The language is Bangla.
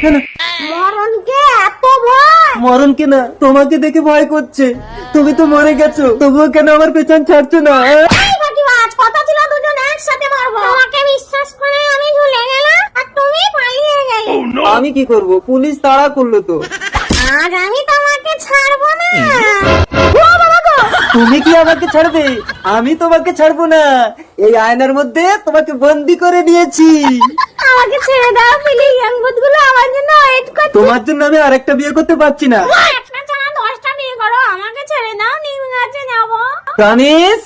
কেন? মরণকে এত ভয়? মরণ কেন? তোমাকে দেখে ভয় করছে। তুমি তো মরে গেছো, তবুও কেন আমার পেছন ছাড়ছো না? এই ফাঁকিবাজ, কথা ছিল দুজন একসাথে মারবো। তোমাকে বিশ্বাস করে আমি ঝুলে গেলাম আর তুমি পালিয়ে গেলে। আমি কি করব? পুলিশ তাড়া করলো তো। আজ আমি তোমাকে ছাড়বো না। তুমি কি আমাকে ছাড়বে? আমি তোমাকে ছাড়বো না। এই আয়নার মধ্যে তোমাকে বন্দি করে নিয়েছি। আমাকে ছেড়ে দাও প্লিজ, গুলো আমার জন্য ওয়েট করছে। তোমার জন্য আমি আরেকটা বিয়ে করতে পারছি না। একটা ছাড়া 10টা বিয়ে করো, আমাকে ছেড়ে দাও, নিম গাছে যাবো। প্রাণেশ,